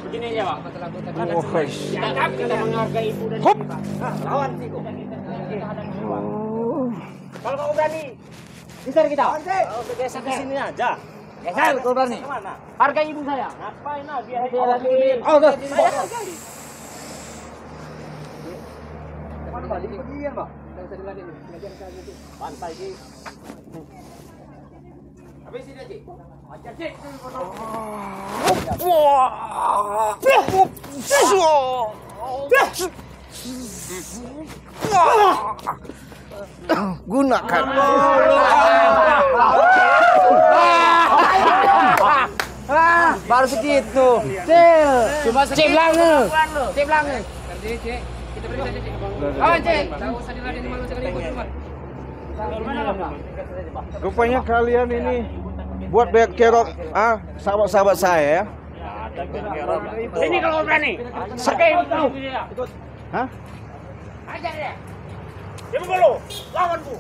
Begini aja, Pak. Tangkap, kita menghargai ibu dan Hop. ibu. Lawan sih kok. Kalau kamu berani, geser kita. Geser ke sini aja. Geser kalau berani. Kemana? Hargai ibu saya. Ngapain lah biar Dia lagi. Oh, udah. Pantai Ji. Habis ini aja. Ajar Cik. Gunakan. Baru segitu. Cuma segitu. Cik bilang. Cik. Kita beri saja Cik. Oh Cik. Tahu usah diladenin malu sekali ikut cuma. Rupanya kalian ini buat banyak kerok, sahabat-sahabat saya ya. Sini kalau berani. Pakai itu. Hah? Ajar dia. Dia mulu. Lawan Bu.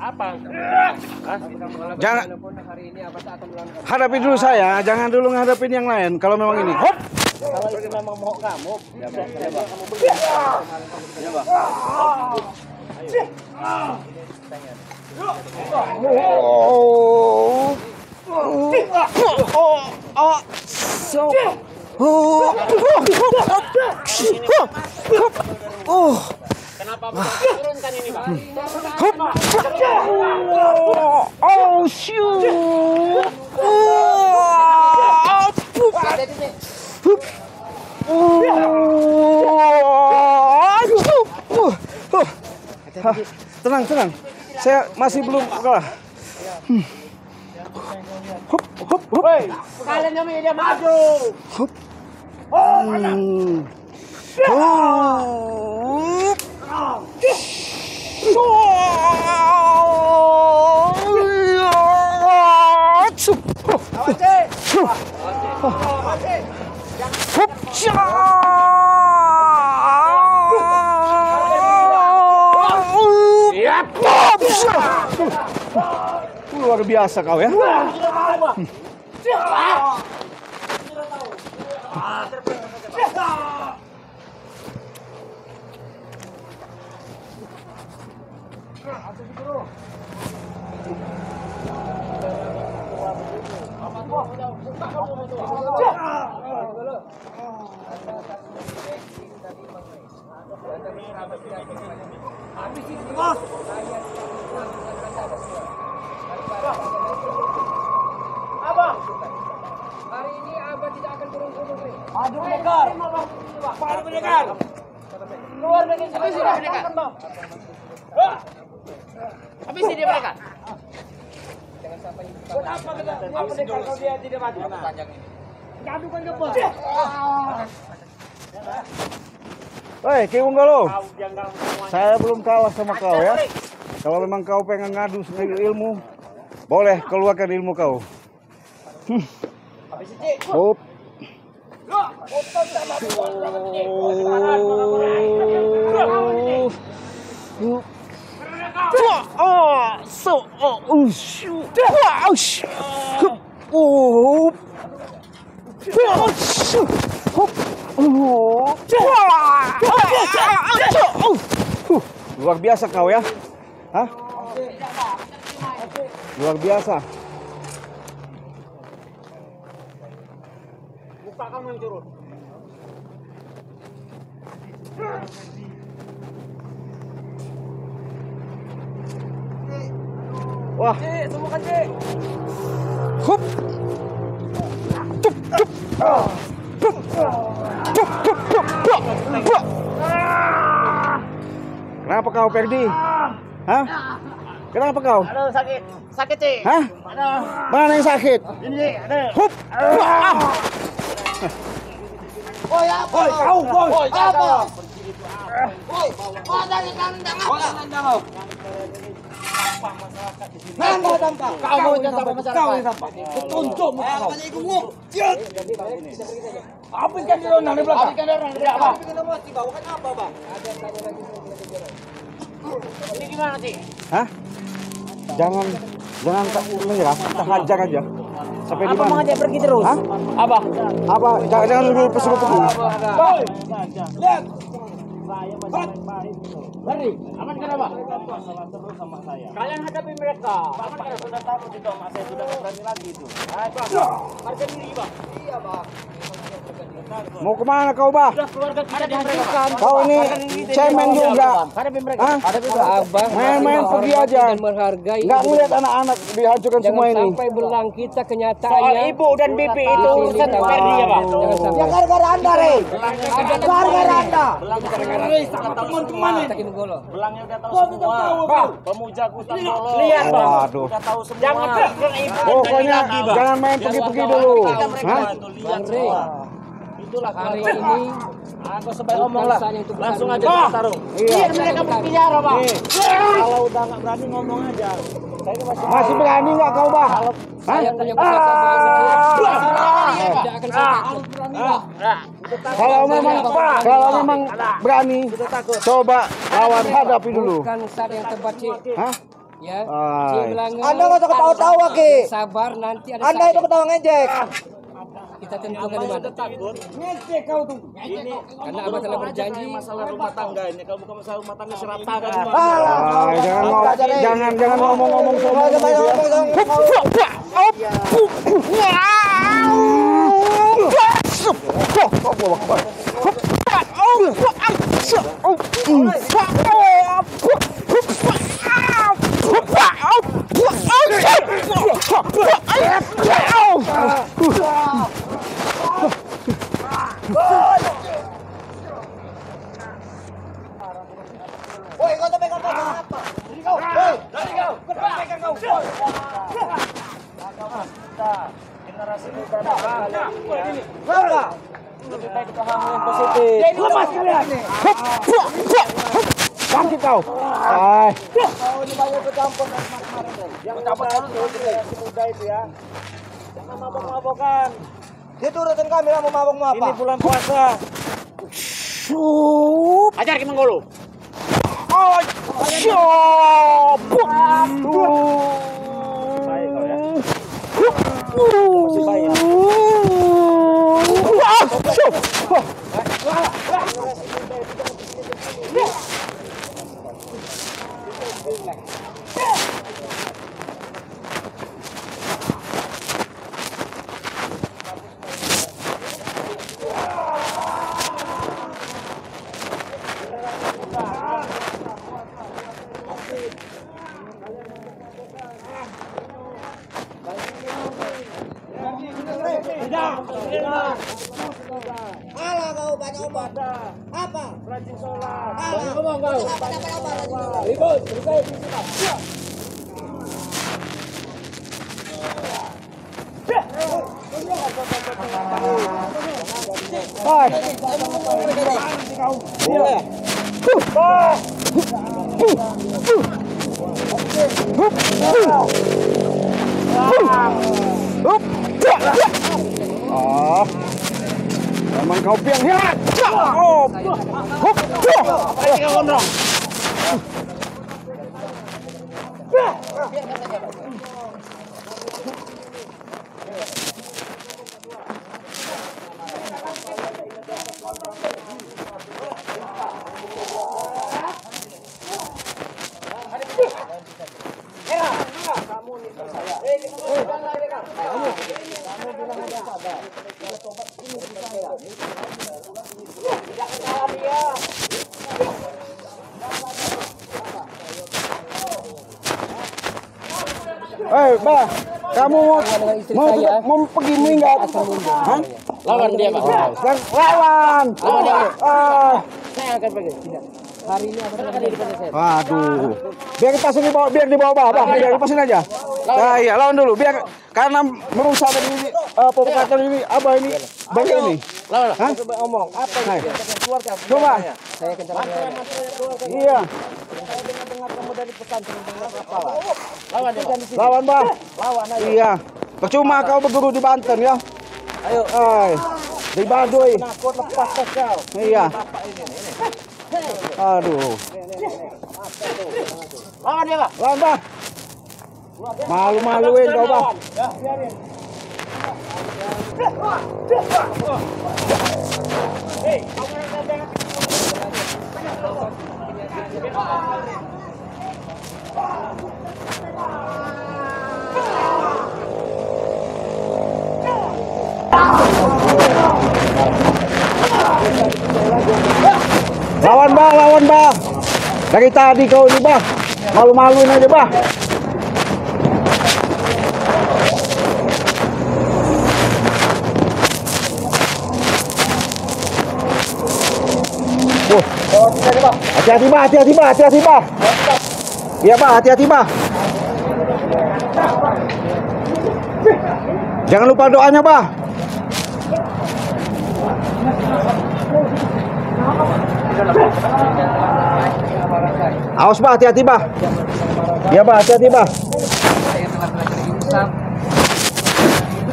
Apa? Jangan hadapi dulu saya, jangan dulu ngadepin yang lain. Kalau memang ini, hop. Kalau itu memang mau kamu, ya Bang. Kamu beli. Ya Bang. Kenapa bisa turunkan ini, Bang? Oh, shoot. Tenang, tenang. Saya masih belum kalah. Hop, hop, hop. Kalian yang dia maju. Hop. Luar biasa kau ya. Abang, hari ini Abang tidak akan turun-turun. Maju pendekar. Maju pendekar. Keluar dari sini sudah pendekar. Habis ini pendekar. Jangan sampai buat apa kita pendekar kalau dia tidak maju. Jadukan ke bawah. Hei, Ki Unggalo. Saya belum kalah sama kau ya. Kalau memang kau pengen ngadu ilmu, boleh keluarkan ilmu kau. Hop. Luar biasa kau ya. Hah? Luar biasa. Buka kamu yang turun. Wah. Cik, temukan Cik. Hup. Tup, tup. Tup. Tup, tup, tup, tup, tup. Kenapa kau, Perdi? Hah? Kenapa kau? Aduh, sakit. Sakit, Cik. Hah? Aduh. Mana yang sakit? Ini, Cik. Aduh. Hup. Woi, apa? Woi, kau, woi. Apa? Woi, dari kandang apa? Nanda tanpa. Kau mau tanpa masyarakat. Kau yang tanpa. Tunjuk muka kau. Apa yang jadi orang di belakang? Apa? Apa, Bang? Ini gimana sih? Hah? Jangan menyerah, kita hajar aja. Sampai di Apa mana? mau ngajak pergi terus? Hah? Apa? Apa? Jangan dulu pergi. Lihat. Beri, aman kenapa? Kalian hadapi mereka. Bapak sudah tahu itu, Mak. Saya sudah berani lagi itu. Harga diri, Bang. Iya, Bang. Mau kemana kau, Bah? Sudah keluarga kita dihentikan. Kau ini cemen juga. Hadapi mereka. Hah? Ada juga abang. Main-main pergi aja. Dan menghargai. Nggak ngeliat anak-anak dihancurkan semua ini. Sampai belang kita Soal kenyataannya. ibu dan bibi itu urusan Ferdi ya, Pak. Jangan sampai. Ya gara-gara Anda, Rey. Gara-gara Anda. Teman-teman ini. Takin golo. Belangnya udah tahu semua. Bang, pemuja Gustaf Golo. Lihat, Bang. Waduh. Udah tahu semua. Jangan tekan ibu. Pokoknya jangan main pergi-pergi dulu. Hah? Lihat Bang Rey, semua. Itulah hari keluarga, ini Pak. Aku sebaik ngomong lah. Bangsanya untuk Langsung aja bertanding. kita taruh. Iya. Mereka berbicara, Pak. Kalau udah nggak berani ngomong aja. Saya ini Masih berani nggak kau, Bah? Hah? saya punya pusaka tidak akan Kalau memang berani, coba lawan hadapi dulu. bukan saat yang tepat, Cik. Hah? Ya. Ay. Cik Belanga. Anda nggak usah ketawa-tawa, Ki. Sabar, nanti ada Anda itu saatnya. ketawa ngejek. Kita tentukan di mana. takut. Ini Karena abang telah berjanji. masalah rumah tangga ini. Kalau bukan masalah rumah tangga seratakan. Ay, jangan ngomong-ngomong sama Jangan banyak ngomong dong. Woi, kau pegang kau apa? Dari kau. Woi, dari kau. Pegang kau. Generasi muda kalian ini. Enggak. Lebih baik kita hal yang positif. Jadi lemas kalian. Bangkit kau. Ay. Kau ini banyak bercampur dengan kemarin. Yang dapat generasi muda itu ya. Jangan mabok-mabokan. Itu urusan kami lah mau mabok mau apa? Ini bulan puasa. Ajar Ki Menggolo. Baik kau ya. Masih baik ya. Alah kau banyak omong. Apa? Rajin sholat. Alah. Ngomong kau. Apa? Ribut, selesai di sini. Ah, emang kau piang ya? Bah, kamu mau pergi minggat? Hah? Lawan dia, Pak. Lawan. Saya akan pergi. Tidak. Hari ini abang akan di depan saya. Waduh. Biar lepasin dibawa, biar dibawa bah, biar lepasin aja. Nah, iya, lawan dulu. Biar karena merusak ini pembukaan ini abah ini bangga ini. Lawan. Hah? Coba ngomong apa yang kita keluarkan? Coba. Saya kencang. Iya. Dengar kamu dari pesantren kepala. Lawan dia. Lawan, Bah. Lawan ayo. Iya. Percuma kau berguru di Banten ya. Ayo. Di Baduy. Takut lepas kau. Iya. Aduh. Lawan dia, Pak. Lawan, Bah. Malu-maluin kau, Bah. Ya, biarin. Hei, kamu yang jangan. Lawan, Bah. Dari tadi kau ini, Bah. Malu-maluin aja, Bah. Hati-hati, Bah. Iya, Bah, hati-hati, Bah. Jangan lupa doanya, Bah. Awas, Bah, hati-hati, Bah. Iya, Bah, hati-hati, Bah. Saya telah belajar insaf.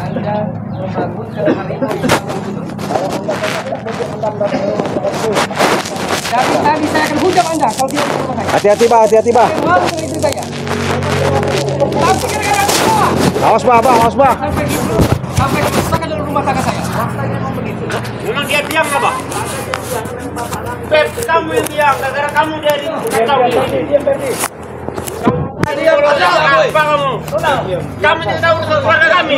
Anda membangunkan hari ini. Dari tadi saya akan hujam Anda kalau tidak bersama saya. Hati-hati, Bah, hati-hati, Bah. Saya malu dengan istri saya. Tapi gara-gara aku semua. Awas, Bah, awas, Bah. Sampai gitu. Sampai kerusakan dalam rumah tangga saya. Memang dia diam nggak, Pak? Pep, kamu yang diam. Gara-gara kamu dari tahu. Dia apa kamu? Kamu tidak tahu urusan keluarga kami.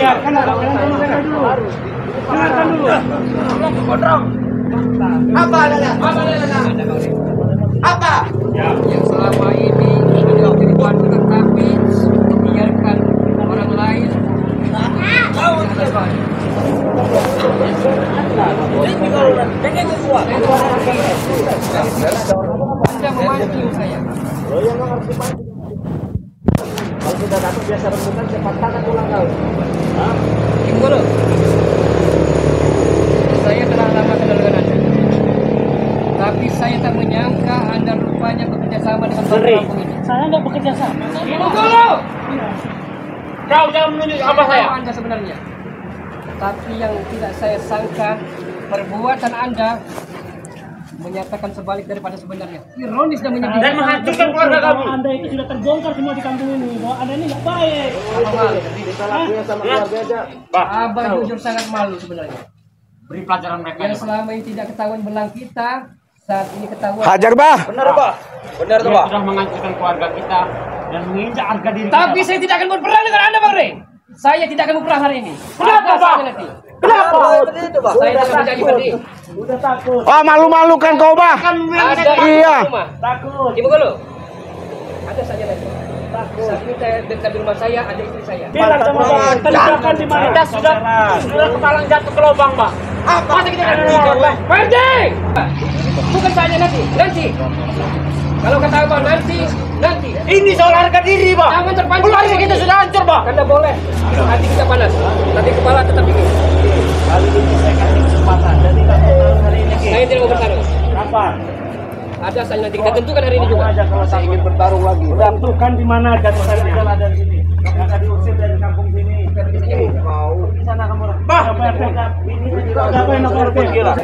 Dengarkan dulu. Apa? Apa? Yang selama ini sudah menjadi padu tetapi membiarkan orang lain. Anda memancing saya. Kalau sudah dapat biasa rebutan cepat tangan pulang kau. Ibu Guru, saya telah lama kenal dengan Anda. Tapi saya tak menyangka Anda rupanya bekerja sama dengan orang kampung ini. Saya nggak bekerja sama. Ibu Guru! Kau jangan menunjuk apa saya. Anda sebenarnya. Tapi yang tidak saya sangka, perbuatan Anda menyatakan sebalik daripada sebenarnya. Ironis dan menyedihkan. Dan menghancurkan keluarga kamu. Anda itu sudah terbongkar semua di kampung ini bahwa Anda ini nggak baik. Abah jujur sangat malu sebenarnya. Beri pelajaran mereka. Yang selama ini tidak ketahuan belang kita, saat ini ketahuan. Hajar, Bah. Benar, Pak. Benar tuh, Pak. Sudah menghancurkan keluarga kita dan menginjak harga diri kita. Tapi saya tidak akan berperang dengan Anda, Bang Rey. Saya tidak akan berperang hari ini. Kenapa, Pak? Nanti. Kenapa? Saya tidak berjanji tadi. Udah takut. Oh, malu-malukan kau, Bah. Ada Iya. Takut. Ibu Guru, ada saja nanti. Saat ini saya dekat di rumah saya, ada istri saya. Bilang sama Bang, terlibatkan di mana? Kita sudah kepalang jatuh ke lubang, Pak. Masa kita akan menolong? Pergi! Bukan saja nanti. Kalau kata Abang nanti. Ini soal harga diri, Pak. Jangan terpancing. Keluarga kita sudah hancur, Pak. Anda boleh. Hati kita panas. Tapi kepala tetap dingin. Kali ini saya kasih kesempatan. Jadi tidak bertarung hari ini. Saya tidak mau bertarung. Kapan? Ada saja nanti kita tentukan hari ini juga. Aja kalau saya ingin bertarung lagi. Tentukan di mana jatuhannya. Ada di sini. Yang akan diusir dari kampung sini. Di sana kamu. Bah. Ini siapa yang nomor gila?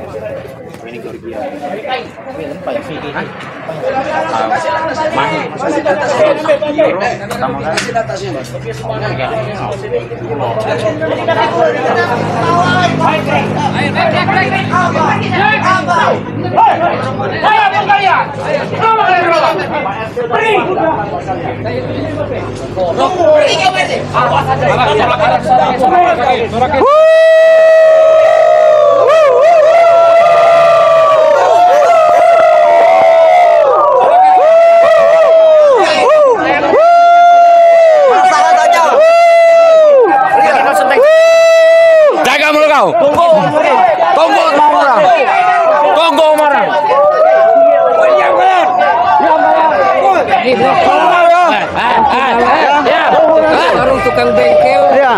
Jaga mulut kau. Tunggu marah. Jadi bro. Ya. Warung tukang bengkel. Iya.